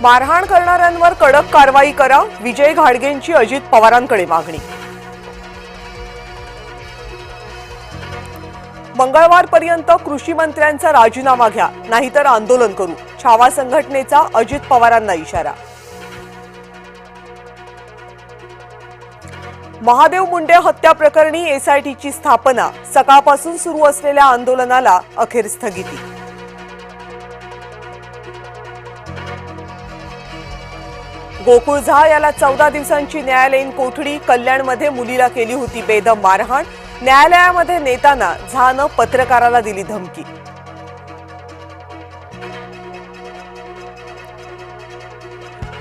मारहाण करणाऱ्यांवर कडक कारवाई करा, विजय घाडगेंची अजित पवारांकडे मागणी। मंगळवारपर्यंत कृषी मंत्र्यांचा राजीनामा घ्या, नाहीतर आंदोलन करू, छावा संघटनेचा अजित पवारांना इशारा। महादेव मुंडे हत्या प्रकरणी एसआयटीची स्थापना, सकाळपासून सुरू असलेल्या आंदोलनाला अखेर स्थगिती। गोकुळ झा याला 14 दिवसांची न्यायालयीन कोठडी, कल्याणमध्ये मुलीला केली होती बेदम मारहाण, न्यायालयामध्ये नेताना झानं पत्रकाराला दिली धमकी।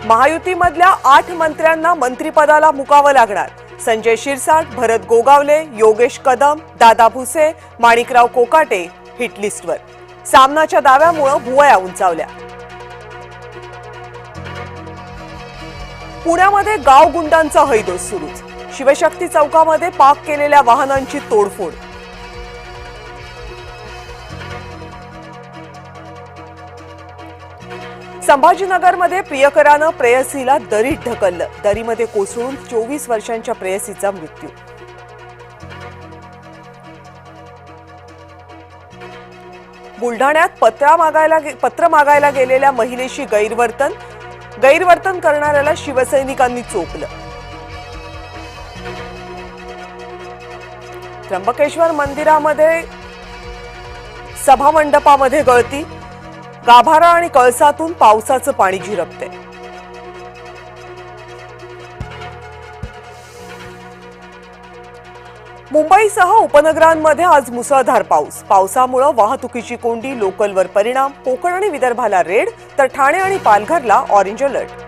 महायुतीमधल्या 8 मंत्र्यांना मंत्रिपदाला मुकावं लागणार, संजय शिरसाट, भरत गोगावले, योगेश कदम, दादा भुसे, माणिकराव कोकाटे हिटलिस्टवर। सामनाच्या दाव्यामुळे भुवया उंचावल्या। पुण्यामध्ये गाव गुंडांचा हैदोस सुरूच, शिवशक्ती चौकामध्ये पार्क केलेल्या वाहनांची तोडफोड। संभाजीनगरमध्ये प्रियकरानं प्रेयसीला दरीत ढकललं, दरीमध्ये कोसळून 24 वर्षांच्या प्रेयसीचा मृत्यू। बुलढाण्यात पत्र मागायला गेलेल्या महिलेशी गैरवर्तन करणाऱ्याला शिवसैनिकांनी चोपलं। त्र्यंबकेश्वर मंदिरामध्ये सभामंडपामध्ये गळती, गाभारा आणि कळसातून पावसाचं पाणी झिरपते। मुंबईसह उपनगरांमध्ये आज मुसळधार पाऊस, पावसामुळे वाहतुकीची कोंडी, लोकलवर परिणाम, कोकण आणि विदर्भाला रेड, तर ठाणे आणि पालघरला ऑरेंज अलर्ट।